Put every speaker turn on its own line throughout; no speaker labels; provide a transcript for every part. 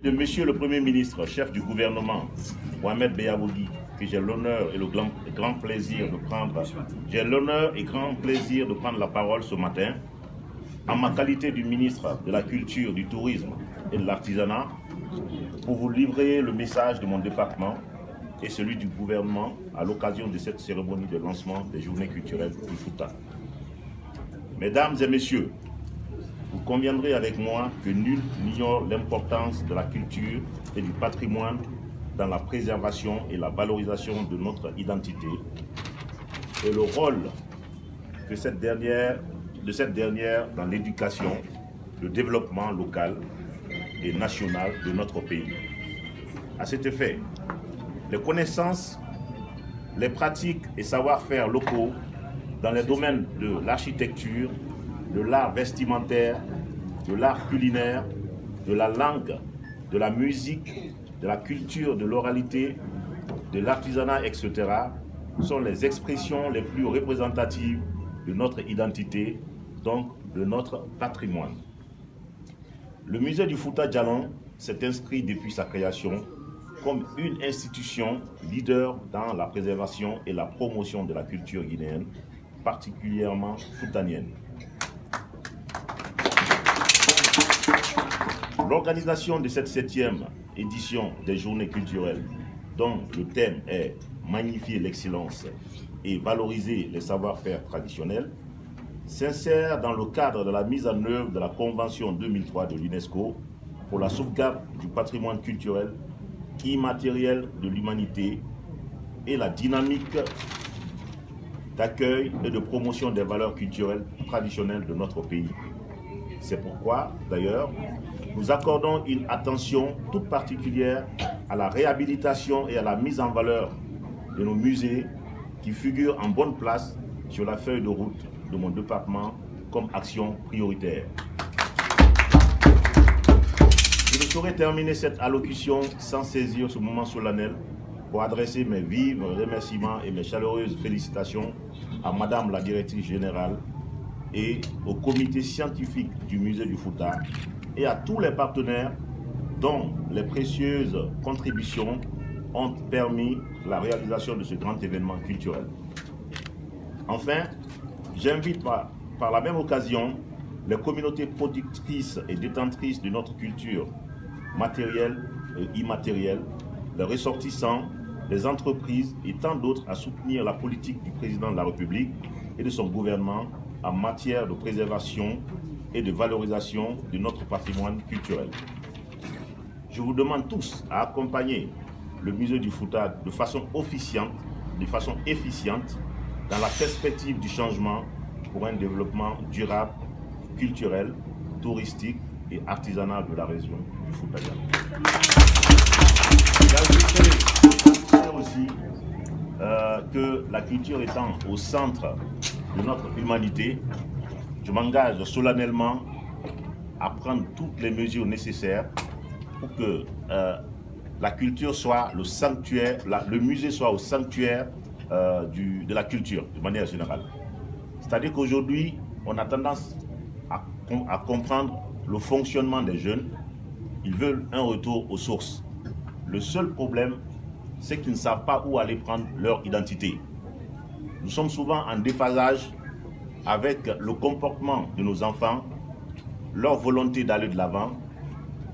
de Monsieur le Premier ministre, chef du gouvernement, Mohamed Beyabougui, que j'ai l'honneur et le grand plaisir de prendre. J'ai l'honneur et grand plaisir de prendre la parole ce matin, en ma qualité du ministre de la Culture, du Tourisme et de l'Artisanat, pour vous livrer le message de mon département et celui du gouvernement à l'occasion de cette cérémonie de lancement des Journées culturelles du Fouta. Mesdames et messieurs, vous conviendrez avec moi que nul n'ignore l'importance de la culture et du patrimoine dans la préservation et la valorisation de notre identité et le rôle de cette dernière dans l'éducation, le développement local et national de notre pays. À cet effet, les connaissances, les pratiques et savoir-faire locaux dans les domaines de l'architecture, de l'art vestimentaire, de l'art culinaire, de la langue, de la musique, de la culture, de l'oralité, de l'artisanat, etc., sont les expressions les plus représentatives de notre identité, donc de notre patrimoine. Le musée du Fouta Djallon s'est inscrit depuis sa création comme une institution leader dans la préservation et la promotion de la culture guinéenne, particulièrement foutanienne. L'organisation de cette 7e édition des Journées culturelles, dont le thème est « Magnifier l'excellence et valoriser les savoir-faire traditionnels », s'insère dans le cadre de la mise en œuvre de la Convention 2003 de l'UNESCO pour la sauvegarde du patrimoine culturel immatériel de l'humanité et la dynamique d'accueil et de promotion des valeurs culturelles traditionnelles de notre pays. C'est pourquoi, d'ailleurs, nous accordons une attention toute particulière à la réhabilitation et à la mise en valeur de nos musées qui figurent en bonne place sur la feuille de route de mon département comme action prioritaire. Je ne saurais terminer cette allocution sans saisir ce moment solennel pour adresser mes vifs remerciements et mes chaleureuses félicitations à Madame la Directrice Générale et au comité scientifique du Musée du Fouta et à tous les partenaires dont les précieuses contributions ont permis la réalisation de ce grand événement culturel. Enfin, j'invite par la même occasion les communautés productrices et détentrices de notre culture matérielle et immatérielle, les ressortissants, les entreprises et tant d'autres à soutenir la politique du président de la République et de son gouvernement en matière de préservation et de valorisation de notre patrimoine culturel. Je vous demande tous à accompagner le musée du Fouta de façon efficiente dans la perspective du changement pour un développement durable, culturel, touristique et artisanal de la région du Fouta Djallon. J'ajouterai aussi que la culture étant au centre de notre humanité, je m'engage solennellement à prendre toutes les mesures nécessaires pour que la culture soit le sanctuaire, le musée soit au sanctuaire de la culture, de manière générale. C'est-à-dire qu'aujourd'hui, on a tendance à comprendre le fonctionnement des jeunes. Ils veulent un retour aux sources. Le seul problème, c'est qu'ils ne savent pas où aller prendre leur identité. Nous sommes souvent en déphasage avec le comportement de nos enfants, leur volonté d'aller de l'avant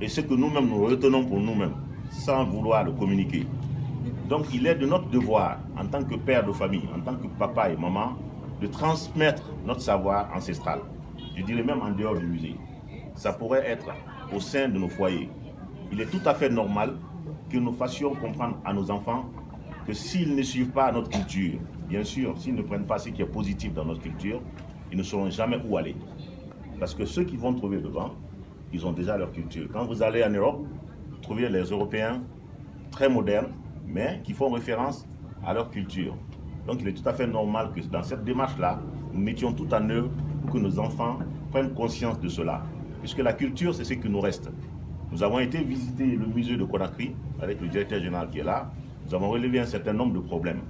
et ce que nous-mêmes nous retenons pour nous-mêmes, sans vouloir le communiquer. Donc il est de notre devoir, en tant que père de famille, en tant que papa et maman, de transmettre notre savoir ancestral. Je dirais même en dehors du musée. Ça pourrait être au sein de nos foyers. Il est tout à fait normal que nous fassions comprendre à nos enfants que s'ils ne suivent pas notre culture, bien sûr, s'ils ne prennent pas ce qui est positif dans notre culture, ils ne sauront jamais où aller. Parce que ceux qui vont trouver devant, ils ont déjà leur culture. Quand vous allez en Europe, vous trouvez les Européens très modernes, mais qui font référence à leur culture. Donc il est tout à fait normal que dans cette démarche-là, nous mettions tout en œuvre pour que nos enfants prennent conscience de cela. Puisque la culture, c'est ce qui nous reste. Nous avons été visiter le musée de Conakry avec le directeur général qui est là. Nous avons relevé un certain nombre de problèmes.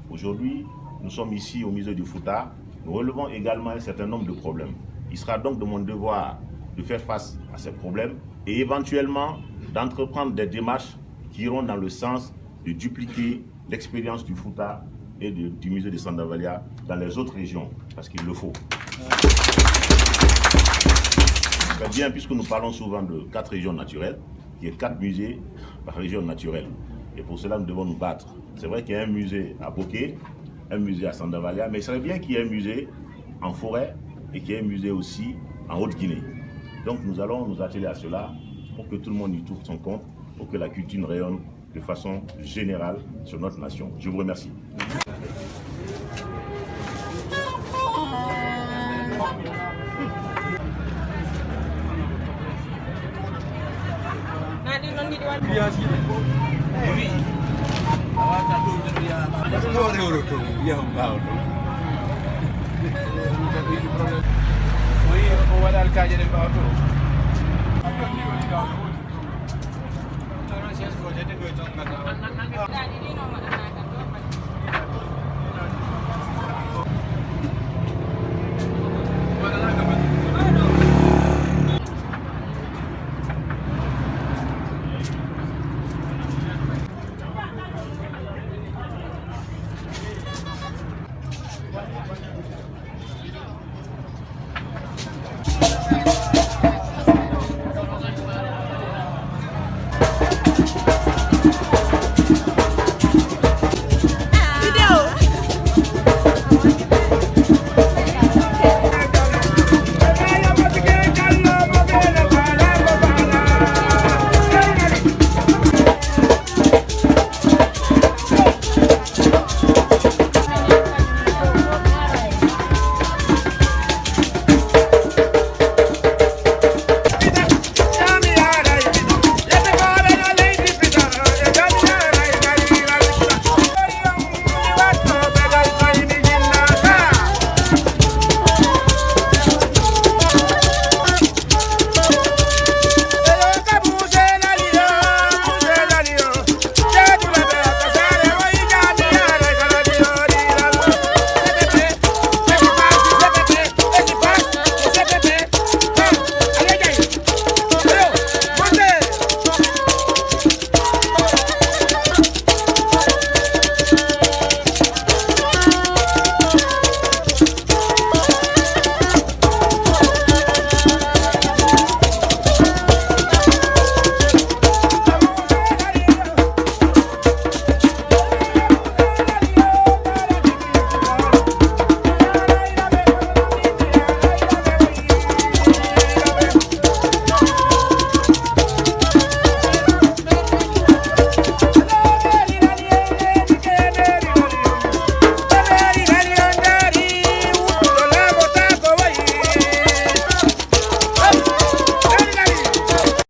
Aujourd'hui, nous sommes ici au musée du Fouta. Nous relevons également un certain nombre de problèmes. Il sera donc de mon devoir de faire face à ces problèmes et éventuellement d'entreprendre des démarches qui iront dans le sens de dupliquer l'expérience du Fouta et du musée de Sandavalia dans les autres régions, parce qu'il le faut. Très bien, puisque nous parlons souvent de 4 régions naturelles, il y a 4 musées par région naturelle. Et pour cela, nous devons nous battre. C'est vrai qu'il y a un musée à Boké, un musée à Sandavalia, mais il serait bien qu'il y ait un musée en forêt et qu'il y ait un musée aussi en Haute-Guinée. Donc nous allons nous atteler à cela pour que tout le monde y trouve son compte, pour que la culture rayonne de façon générale sur notre nation. Je vous remercie.
Tadi